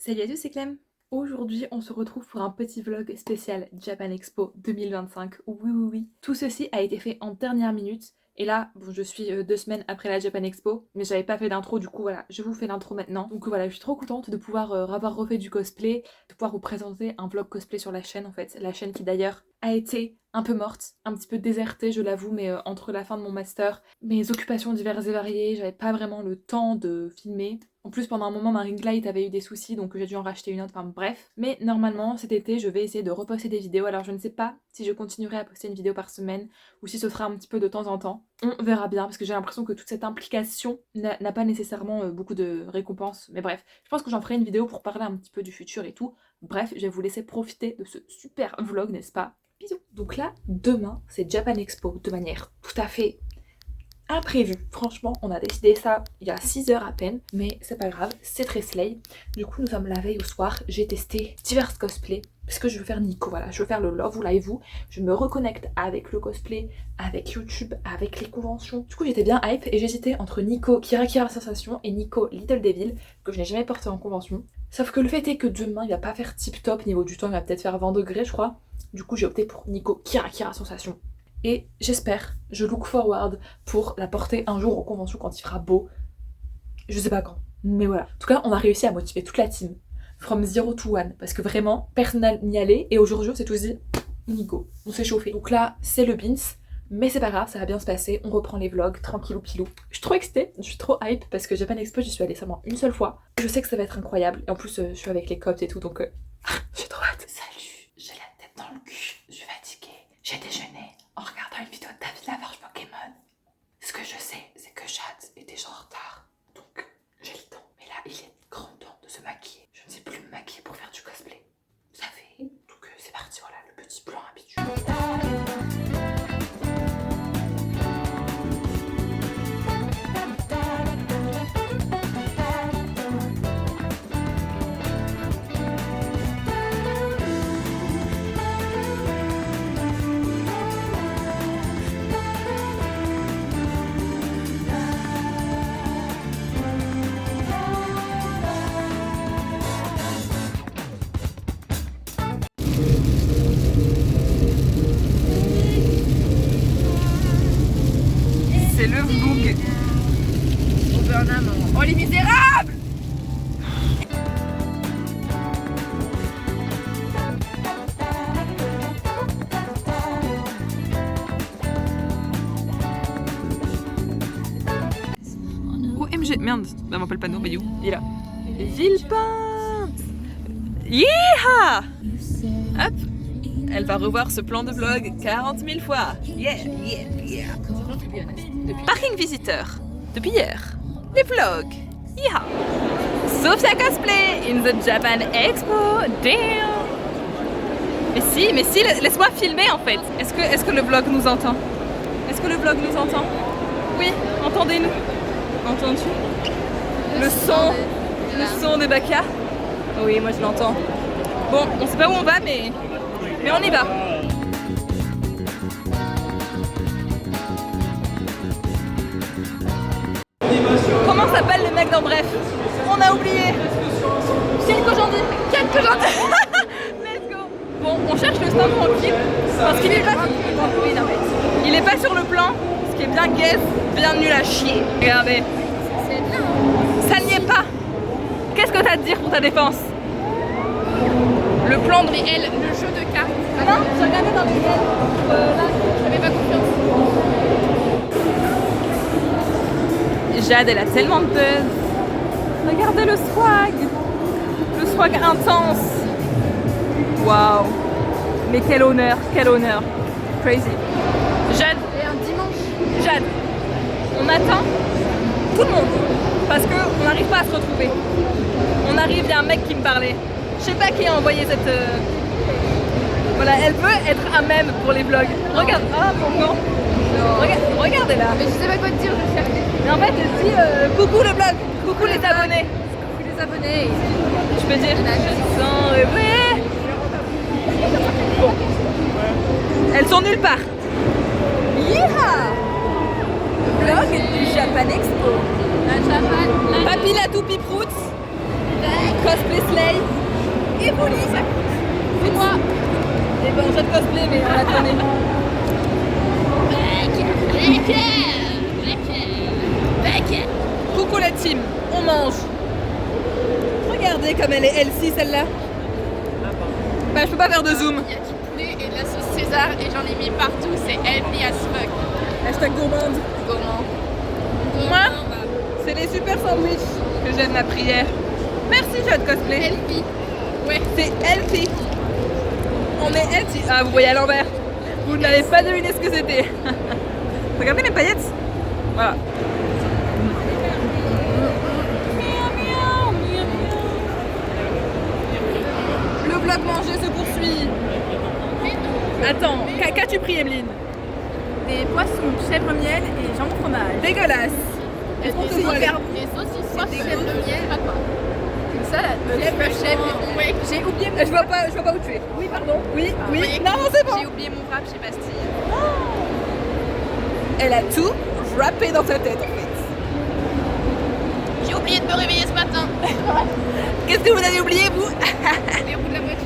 Salut à tous, c'est Clem. Aujourd'hui, on se retrouve pour un petit vlog spécial Japan Expo 2025. Oui. Tout ceci a été fait en dernière minute. Et là, bon, je suis 2 semaines après la Japan Expo, mais j'avais pas fait d'intro, du coup voilà, je vous fais l'intro maintenant. Donc voilà, je suis trop contente de pouvoir avoir refait du cosplay, de pouvoir vous présenter un vlog cosplay sur la chaîne en fait. La chaîne qui d'ailleurs a été un peu morte, un petit peu désertée, je l'avoue, mais entre la fin de mon master, mes occupations diverses et variées, j'avais pas vraiment le temps de filmer. En plus, pendant un moment, ma ring light avait eu des soucis, donc j'ai dû en racheter une autre, enfin bref. Mais normalement, cet été, je vais essayer de reposter des vidéos. Alors je ne sais pas si je continuerai à poster une vidéo par semaine, ou si ce sera un petit peu de temps en temps. On verra bien, parce que j'ai l'impression que toute cette implication n'a pas nécessairement beaucoup de récompenses. Mais bref, je pense que j'en ferai une vidéo pour parler un petit peu du futur et tout. Bref, je vais vous laisser profiter de ce super vlog, n'est-ce pas? Bisous. Donc là, demain, c'est Japan Expo, de manière tout à fait imprévu. Franchement, on a décidé ça il y a 6 heures à peine, mais c'est pas grave, c'est très slay. Du coup, nous sommes la veille au soir, j'ai testé divers cosplays, parce que je veux faire Nico, voilà, je veux faire le Love ou Live vous. Je me reconnecte avec le cosplay, avec YouTube, avec les conventions. Du coup, j'étais bien hype et j'hésitais entre Nico Kira Kira Sensation et Nico Little Devil, que je n'ai jamais porté en convention. Sauf que le fait est que demain, il va pas faire tip top niveau du temps, il va peut-être faire 20 degrés, je crois. Du coup, j'ai opté pour Nico Kira Kira Sensation. Et j'espère, je look forward pour la porter un jour aux conventions quand il fera beau. Je sais pas quand, mais voilà. En tout cas, on a réussi à motiver toute la team. From 0 to 1. Parce que vraiment, personne n'y allait. Et aujourd'hui, on s'est tous dit, Nico, on s'est chauffé. Donc là, c'est le beans. Mais c'est pas grave, ça va bien se passer. On reprend les vlogs, tranquillou pilou. Je suis trop excitée, je suis trop hype. Parce que Japan Expo, j'y suis allée seulement une seule fois. Je sais que ça va être incroyable. Et en plus, je suis avec les cops et tout, donc j'ai trop hâte. Salut, j'ai la tête dans le cul. Je suis fatiguée. J'ai déjeuné en regardant une vidéo de David Lavarche Pokémon. Ce que je sais, c'est que Jade est déjà en retard, donc j'ai le temps. Mais là, il est grand temps de se maquiller. Je ne sais plus me maquiller pour faire du cosplay. Vous savez, donc c'est parti, voilà, le petit plan habituel. C'est le vlog. Oh les misérables! OMG, merde, bah m'appelle pas Bayou, il est là. Villepinte! Yeeha! Hop! Elle va revoir ce plan de vlog 40 000 fois. Yeah. Parking visiteur. Depuis hier. Les vlogs. Yeeha! Sophia Cosplay in the Japan Expo. Damn! Mais si, laisse-moi filmer en fait. Est-ce que le vlog nous entend? Est-ce que le vlog nous entend? Oui, entendez-nous. Entends-tu? Le son des bacas. Oui, moi je l'entends. Bon, on sait pas où on va, mais on y va. Comment s'appelle le mec dans Bref? On a oublié. Ken Kojandi. Let's go. Bon, on cherche le stand tranquille parce qu'il est pas. Oui, non, mais il est pas sur le plan, ce qui est bien guess, bien nul à chier. Regardez. C'est bien. Ça n'y est pas. Qu'est-ce que t'as à te dire pour ta défense? Le plan de réel, le jeu de cartes. Ah non, j'ai regardé dans les réels. Là, j'avais pas confiance. Jade, elle a tellement de buzz. Regardez le swag intense. Waouh. Mais quel honneur. Crazy. Jade. Et un dimanche. Jade, on attend tout le monde parce qu'on n'arrive pas à se retrouver. On arrive, il y a un mec qui me parlait. Je sais pas qui a envoyé cette... Voilà, elle veut être un mème pour les vlogs. Regarde, bon non. Regardez là. Mais je sais pas quoi te dire, je cherche. Mais en fait, elle dit coucou le blog, coucou les abonnés. Coucou les abonnés. Je peux dire sans rêver. Bon. Elles sont nulle part. Yeeha! Vlog du Japan Expo. La Japan. Papy la toupie prout. Cosplay Slay et Polly. C'est moi. Et ben on jette cosplay mais on la connaît. Coucou la team, on mange. Regardez comme elle est healthy celle-là. Bah je peux pas faire de zoom. Il y a du poulet et de la sauce César et j'en ai mis partout, c'est healthy as fuck. Hashtag gourmande. Gourmand. Moi, c'est les super sandwichs que j'aime ma prière. Merci Jade Cosplay. Healthy. Ouais. C'est healthy. On est healthy. Ah vous voyez à l'envers. Vous n'avez pas deviné ce que c'était. Regardez mes paillettes. Voilà. Le vlog manger se poursuit. Attends, qu'as-tu pris Emeline? Des poissons, chèvre miel et jambon fromage. Dégueulasse. Est-ce qu'on peut voir les- Les saucisses, chèvre de miel, pas quoi. Une salade. Chèvre, ouais. J'ai oublié Je vois pas où tu es. Oui, pardon. Oui, Ah, oui. voyez, Non, c'est bon. J'ai oublié mon wrap chez Bastille. Elle a tout wrappé dans sa tête en fait. J'ai oublié de me réveiller ce matin. Qu'est-ce que vous avez oublié vous? Les roues de la voiture.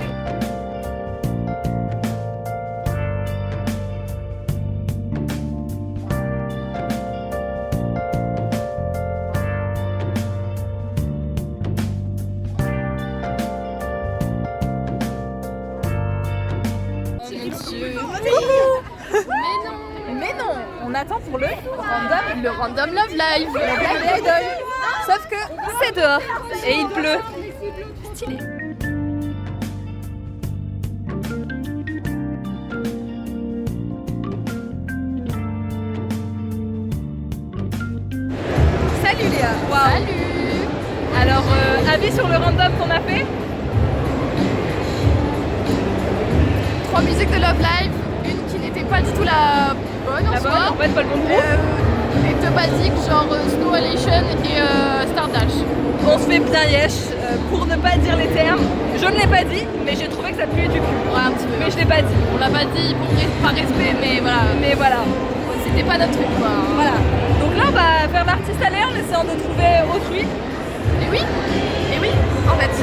Mais non, on attend pour le random. Le Random Love Live. Black Idol. Sauf que c'est dehors et il pleut. Stylé. Salut Léa. Waouh. Salut. Alors avis sur le random qu'on a fait? 3 musiques de Love Live, une qui n'était pas du tout la bonne en La bonne, soi. en fait pas le bon groupe. Les deux basiques genre Snow Halation et Stardash. On se fait bien yesh pour ne pas dire les termes. Je ne l'ai pas dit, mais j'ai trouvé que ça puait du cul. Ouais, un petit peu. Mais je l'ai pas dit. On l'a pas dit par respect, mais voilà. Mais voilà. C'était pas notre truc quoi. Voilà. Donc là on va faire l'artiste à l'air en essayant de trouver autrui. Et oui, en fait.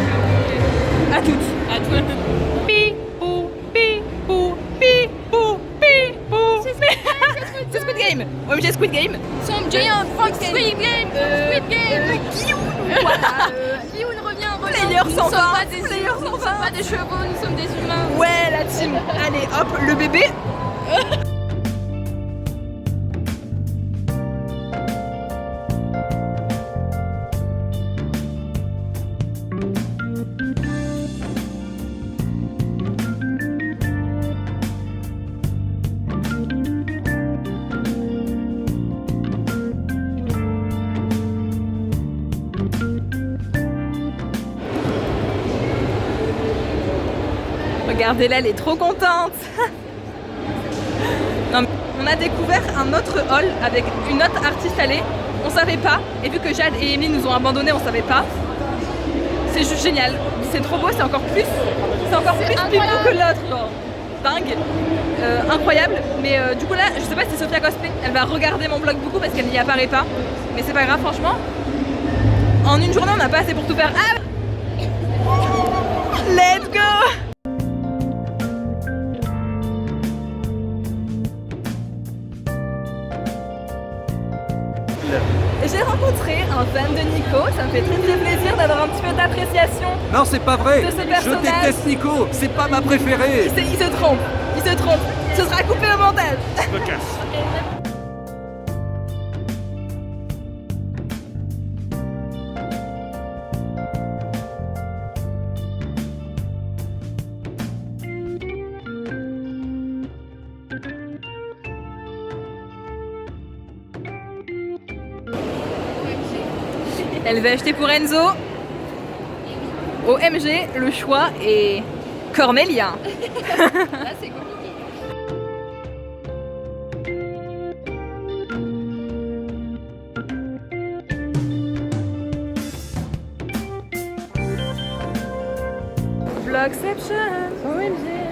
À toutes. À tout. Pipou, pipou, pipou, pipou. C'est Squid Game. OMG Squid Game. Some giant fox Squid Game. Squid Game. Voilà. Lioun revient. Player Nous sans sommes fin, pas des player humains. sans Nous fin. sommes pas des chevaux, nous sommes des humains. Ouais la team. Allez hop, le bébé. Regardez-la, elle est trop contente. Non, mais on a découvert un autre hall avec une autre artiste allée. On savait pas. Et vu que Jade et Amy nous ont abandonnés, on savait pas. C'est juste génial. C'est trop beau, c'est encore plus. C'est encore plus pipou incroyable. que l'autre. Genre. Dingue. Incroyable. Mais du coup là, je sais pas si Sophia Cosplay, elle va regarder mon vlog beaucoup parce qu'elle n'y apparaît pas. Mais c'est pas grave, franchement. En une journée, on n'a pas assez pour tout faire. Ah! Let's go! J'ai rencontré un fan de Nico, ça me fait très très plaisir d'avoir un petit peu d'appréciation. Non, c'est pas vrai. De ce Je personnage. déteste Nico. C'est pas ma préférée. Il se trompe, il se trompe. Ce sera coupé au montage. Je me casse. Elle va acheter pour Enzo. OMG, le choix est cornélien. Là, c'est compliqué. Vlogception.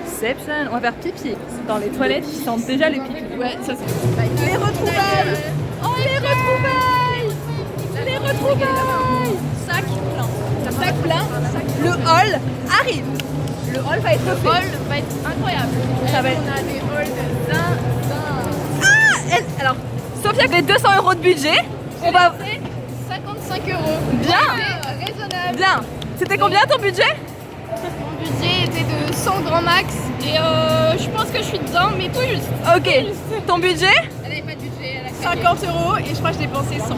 Ception. On va faire pipi dans les toilettes qui sentent déjà le pipi. Ouais, ça c'est. Les retrouvailles. Oh les retrouvailles. Les retrouvailles. Sac plein. sac plein, le haul arrive. Le haul va être Le fait. vol va être incroyable. Ça va être- On a des halls de dingue. Alors, Sophia a 200 € de budget. On va 55 €. bien, C'est raisonnable. bien. C'était combien ton budget? Mon budget était de 100 grands max et je pense que je suis dedans, mais tout juste. Ok. Ton budget? Elle avait pas de budget, elle a craqué. 50 € et je crois que j'ai dépensé 100.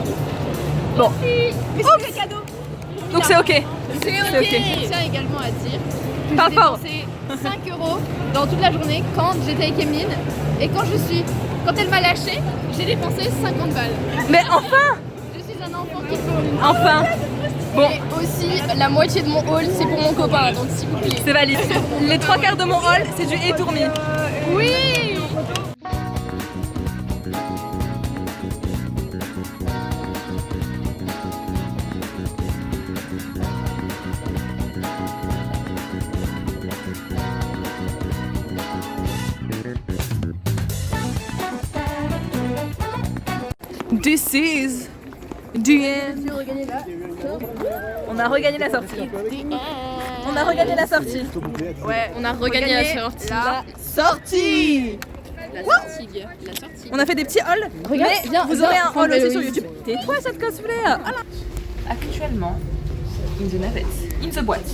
Bon. Mais c'est des cadeaux. Donc c'est ok. C'est C'est ok. ok. Je tiens également à dire que Parle j'ai fort. dépensé 5 € dans toute la journée quand j'étais avec Emeline et quand elle m'a lâché, j'ai dépensé 50 balles. Mais enfin, Je suis un enfant qui faut. enfin. Bon, Et aussi, la moitié de mon haul, c'est pour mon copain, donc s'il vous plaît. c'est valide. Les 3/4 de mon haul, c'est du étourmi. Oui. This is the end. On a regagné la sortie. On a regagné la sortie. Ouais, on a regagné la sortie. Sortie. La sortie. La sortie. On a fait des petits hauls, Regarde, mais viens, vous viens, aurez un haul prends-le, aussi sur oui. YouTube. Tais-toi cette cosplay. Voilà. Actuellement, in the navette, in the boîte.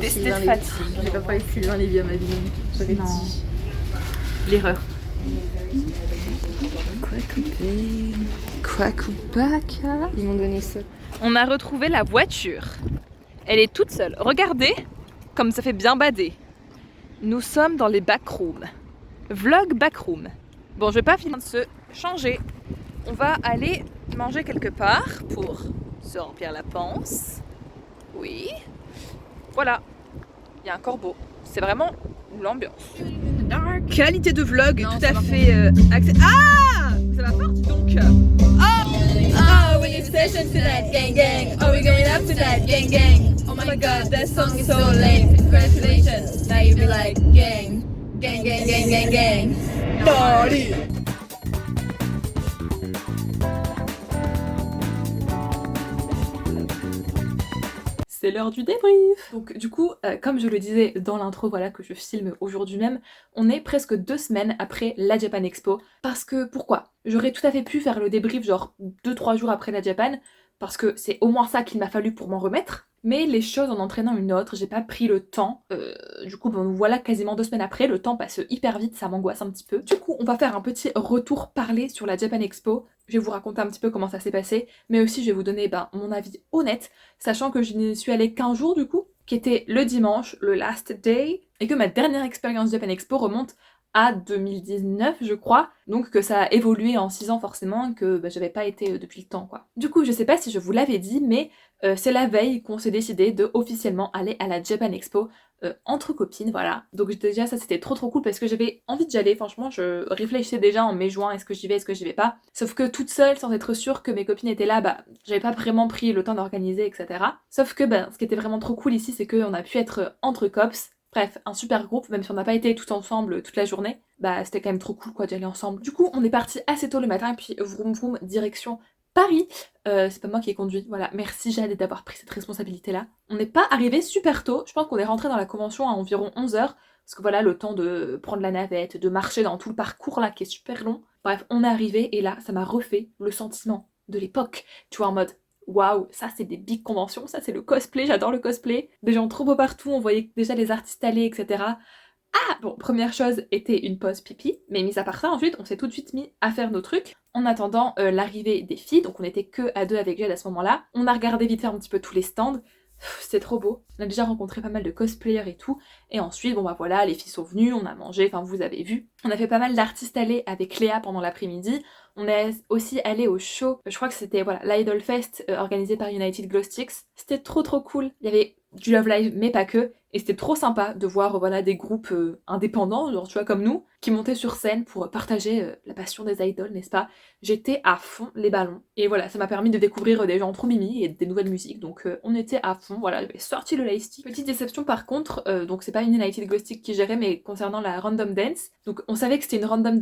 Tested fatigue. J'ai pas parlé plus loin les vieux, ma vie. Non. L'erreur. Ils m'ont donné ça. On a retrouvé la voiture. Elle est toute seule. Regardez comme ça fait bien bader. Nous sommes dans les backrooms. Vlog backroom. Bon, je vais pas finir de se changer. On va aller manger quelque part pour se remplir la panse. Oui. Voilà. Il y a un corbeau. C'est vraiment l'ambiance. Qualité de vlog Non, tout ça à va fait Ah, ça va fort, dis donc. Oh, we need session tonight, gang gang. Are we going up tonight, gang gang? Oh my god, that song is so lame. Congratulations. Now you be like, gang, gang, gang, gang, gang, gang. Party. C'est l'heure du débrief. Donc du coup, comme je le disais dans l'intro, voilà, que je filme aujourd'hui même, on est presque 2 semaines après la Japan Expo. Parce que, pourquoi? J'aurais tout à fait pu faire le débrief genre 2-3 jours après la Japan, parce que c'est au moins ça qu'il m'a fallu pour m'en remettre. Mais les choses en entraînant une autre, j'ai pas pris le temps. Du coup, bon, voilà, quasiment 2 semaines après, le temps passe hyper vite, ça m'angoisse un petit peu. Du coup, on va faire un petit retour parlé sur la Japan Expo. Je vais vous raconter un petit peu comment ça s'est passé, mais aussi je vais vous donner mon avis honnête, sachant que je n'y suis allée qu'un jour du coup, qui était le dimanche, le last day, et que ma dernière expérience Japan Expo remonte à 2019 je crois, donc que ça a évolué en 6 ans forcément, que j'avais pas été depuis le temps quoi. Du coup je sais pas si je vous l'avais dit, mais c'est la veille qu'on s'est décidé de officiellement aller à la Japan Expo entre copines, voilà. Donc déjà ça c'était trop cool parce que j'avais envie d'y aller, franchement je réfléchissais déjà en mai-juin, est-ce que j'y vais, est-ce que j'y vais pas. Sauf que toute seule, sans être sûre que mes copines étaient là, j'avais pas vraiment pris le temps d'organiser, etc. Sauf que ce qui était vraiment trop cool ici, c'est qu'on a pu être entre cops. Bref, un super groupe, même si on n'a pas été tout ensemble toute la journée, c'était quand même trop cool quoi d'y aller ensemble. Du coup, on est parti assez tôt le matin, et puis vroom vroom, direction Paris. C'est pas moi qui ai conduit, voilà, merci Jade d'avoir pris cette responsabilité-là. On n'est pas arrivé super tôt, je pense qu'on est rentré dans la convention à environ 11h, parce que voilà, le temps de prendre la navette, de marcher dans tout le parcours là qui est super long. Bref, on est arrivé, et là, ça m'a refait le sentiment de l'époque, tu vois, en mode... Waouh, ça c'est des big conventions, ça c'est le cosplay, j'adore le cosplay. Des gens trop beaux partout, on voyait déjà les artistes aller, etc. Ah bon, première chose était une pause pipi, mais mis à part ça, ensuite on s'est tout de suite mis à faire nos trucs en attendant l'arrivée des filles, donc on était que à 2 avec Jade à ce moment-là. On a regardé vite fait un petit peu tous les stands, c'était trop beau. On a déjà rencontré pas mal de cosplayers et tout, et ensuite bon voilà, les filles sont venues, on a mangé, enfin vous avez vu. On a fait pas mal d'artistes aller avec Léa pendant l'après-midi. On est aussi allé au show, je crois que c'était l'Idol Fest organisé par United Glow Sticks. C'était trop cool. Il y avait du Love Live, mais pas que. Et c'était trop sympa de voir voilà, des groupes indépendants, genre tu vois comme nous, qui montaient sur scène pour partager la passion des idoles, n'est-ce pas? J'étais à fond les ballons. Et voilà, ça m'a permis de découvrir des gens trop mimi et des nouvelles musiques, donc on était à fond, voilà, j'avais sorti le lightstick. Petite déception par contre, donc c'est pas une United Glow Stick qui gérait, mais concernant la Random Dance. Donc on savait que c'était une Random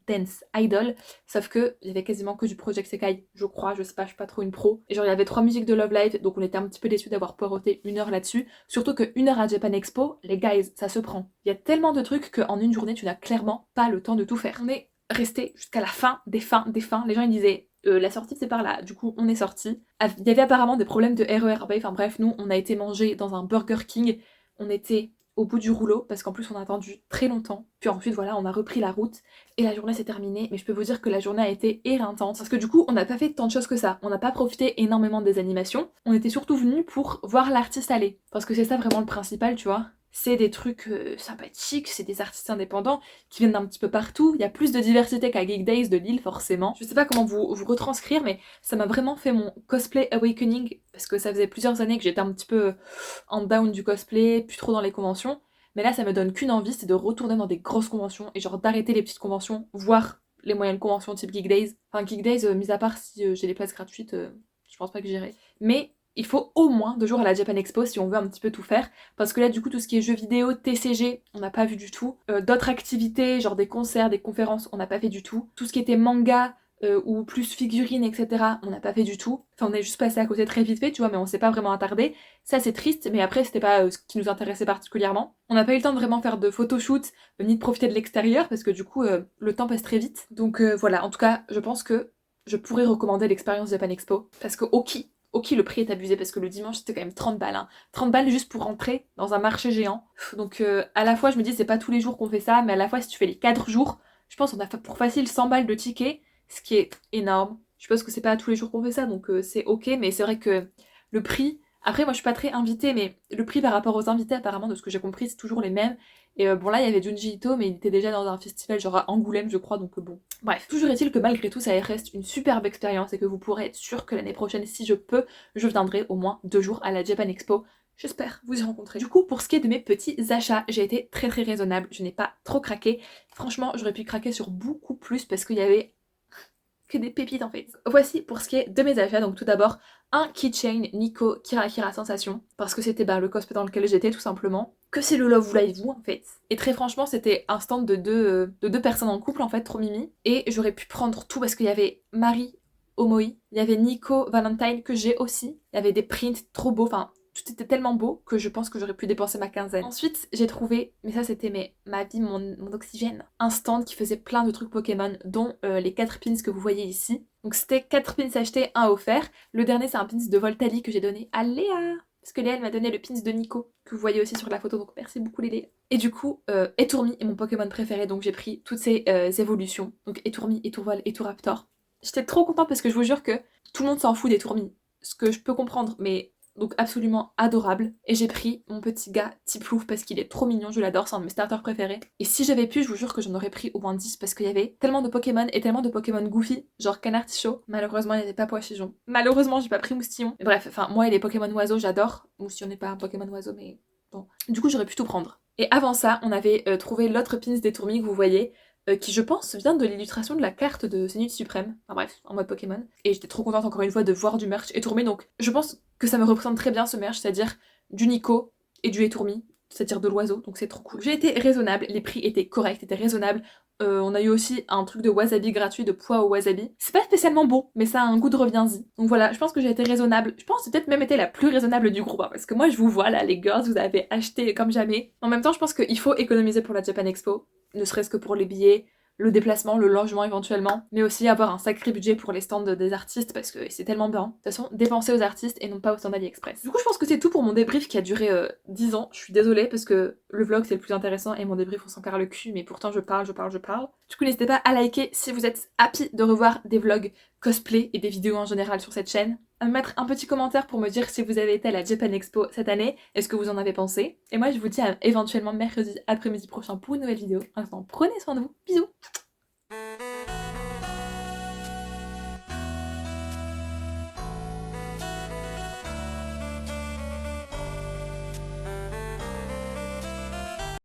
Dance idol, sauf que il y avait quasiment que du Project Sekai, je crois, je sais pas, je suis pas trop une pro. Et genre il y avait 3 musiques de Love Live, donc on était un petit peu déçus d'avoir poireauté 1 heure là-dessus. Surtout que 1 heure à Japan Expo, les guys, ça se prend. Il y a tellement de trucs qu'en une journée, tu n'as clairement pas le temps de tout faire. On est resté jusqu'à la fin des fins. Les gens ils disaient la sortie c'est par là, du coup on est sorti. Il y avait apparemment des problèmes de RERB, enfin bref, nous on a été manger dans un Burger King, on était au bout du rouleau parce qu'en plus on a attendu très longtemps. Puis ensuite voilà, on a repris la route et la journée s'est terminée, mais je peux vous dire que la journée a été éreintante parce que du coup on n'a pas fait tant de choses que ça. On n'a pas profité énormément des animations, on était surtout venus pour voir l'artiste aller. Parce que c'est ça vraiment le principal, tu vois. C'est des trucs sympathiques, c'est des artistes indépendants qui viennent d'un petit peu partout. Il y a plus de diversité qu'à Geek Days de Lille forcément. Je sais pas comment vous retranscrire, mais ça m'a vraiment fait mon cosplay awakening parce que ça faisait plusieurs années que j'étais un petit peu en down du cosplay, plus trop dans les conventions. Mais là ça me donne qu'une envie, c'est de retourner dans des grosses conventions et genre d'arrêter les petites conventions, voire les moyennes conventions type Geek Days. Enfin Geek Days, mis à part si j'ai les places gratuites, je pense pas que j'irai. Mais il faut au moins 2 jours à la Japan Expo si on veut un petit peu tout faire, parce que là du coup tout ce qui est jeux vidéo, TCG, on n'a pas vu du tout. D'autres activités, genre des concerts, des conférences, on n'a pas fait du tout. Tout ce qui était manga ou plus figurines, etc., on n'a pas fait du tout. Enfin on est juste passé à côté très vite fait, tu vois, mais on s'est pas vraiment attardé. Ça c'est triste, mais après c'était pas ce qui nous intéressait particulièrement. On n'a pas eu le temps de vraiment faire de photoshoot, ni de profiter de l'extérieur, parce que du coup le temps passe très vite. Donc voilà, en tout cas je pense que je pourrais recommander l'expérience Japan Expo, parce que ok, le prix est abusé parce que le dimanche c'était quand même 30 balles. Hein. 30 balles juste pour rentrer dans un marché géant. Donc à la fois je me dis c'est pas tous les jours qu'on fait ça, mais à la fois si tu fais les 4 jours, je pense qu'on a pour facile 100 balles de ticket, ce qui est énorme. Je pense que c'est pas tous les jours qu'on fait ça, donc c'est ok, mais c'est vrai que le prix... Après moi je suis pas très invitée, mais le prix par rapport aux invités apparemment de ce que j'ai compris c'est toujours les mêmes. Et bon là il y avait Junji Ito, mais il était déjà dans un festival genre à Angoulême je crois, donc bon. Bref, toujours est-il que malgré tout ça reste une superbe expérience et que vous pourrez être sûr que l'année prochaine si je peux, je viendrai au moins 2 jours à la Japan Expo. J'espère vous y rencontrer. Du coup, pour ce qui est de mes petits achats, j'ai été très raisonnable, je n'ai pas trop craqué. Franchement, j'aurais pu craquer sur beaucoup plus parce qu'il y avait que des pépites en fait. Voici pour ce qui est de mes achats, donc tout d'abord un keychain Nico Kira Kira Sensation, parce que c'était le cosplay dans lequel j'étais tout simplement, que c'est le Love Live en fait. Et très franchement c'était un stand de deux personnes en couple en fait, trop mimi, et j'aurais pu prendre tout parce qu'il y avait Marie Omoi, il y avait Nico Valentine que j'ai aussi, il y avait des prints trop beaux, enfin tout était tellement beau que je pense que j'aurais pu dépenser ma quinzaine. Ensuite, j'ai trouvé, mais ça c'était ma vie, mon oxygène, un stand qui faisait plein de trucs Pokémon, dont les 4 pins que vous voyez ici. Donc c'était 4 pins achetés, 1 offert. Le dernier c'est un pins de Voltali que j'ai donné à Léa. Parce que Léa elle m'a donné le pins de Nico, que vous voyez aussi sur la photo, donc merci beaucoup Léa. Et du coup, Etourmi est mon Pokémon préféré, donc j'ai pris toutes ces évolutions. Donc Etourmi, Etourvol, Etouraptor. J'étais trop contente parce que je vous jure que tout le monde s'en fout d'Etourmi. Ce que je peux comprendre, mais... Donc absolument adorable. Et j'ai pris mon petit gars Tiplouf parce qu'il est trop mignon, je l'adore, c'est un de mes starters préférés. Et si j'avais pu, je vous jure que j'en aurais pris au moins 10 parce qu'il y avait tellement de Pokémon et tellement de Pokémon goofy, genre Canard Tichot. Malheureusement, il n'y avait pas Poichijon. Malheureusement, j'ai pas pris Moustillon. Mais bref, enfin, moi et les Pokémon oiseaux, j'adore. Moustillon n'est pas un Pokémon oiseau, mais bon. Du coup, j'aurais pu tout prendre. Et avant ça, on avait trouvé l'autre pins des Tourmis que vous voyez. Qui je pense vient de l'illustration de la carte de Zénith Suprême, enfin bref, en mode Pokémon. Et j'étais trop contente encore une fois de voir du merch Etourmi, donc je pense que ça me représente très bien ce merch, c'est-à-dire du Nico et du Etourmi, c'est-à-dire de l'oiseau, donc c'est trop cool. J'ai été raisonnable, les prix étaient corrects, étaient raisonnables. On a eu aussi un truc de wasabi gratuit, de pois au wasabi. C'est pas spécialement bon, mais ça a un goût de reviens-y. Donc voilà, je pense que j'ai été raisonnable. Je pense que j'ai peut-être même été la plus raisonnable du groupe, hein, parce que moi je vous vois là, les girls, vous avez acheté comme jamais. En même temps, je pense qu'il faut économiser pour la Japan Expo, ne serait-ce que pour les billets, le déplacement, le logement éventuellement, mais aussi avoir un sacré budget pour les stands des artistes parce que c'est tellement bien. De toute façon, dépenser aux artistes et non pas aux stands AliExpress. Du coup, je pense que c'est tout pour mon débrief qui a duré 10 ans. Je suis désolée parce que le vlog c'est le plus intéressant et mon débrief on s'en carre le cul, mais pourtant je parle. Du coup, n'hésitez pas à liker si vous êtes happy de revoir des vlogs cosplay et des vidéos en général sur cette chaîne. À me mettre un petit commentaire pour me dire si vous avez été à la Japan Expo cette année, est-ce que vous en avez pensé. Et moi je vous dis à éventuellement mercredi après-midi prochain pour une nouvelle vidéo. En attendant, prenez soin de vous, bisous.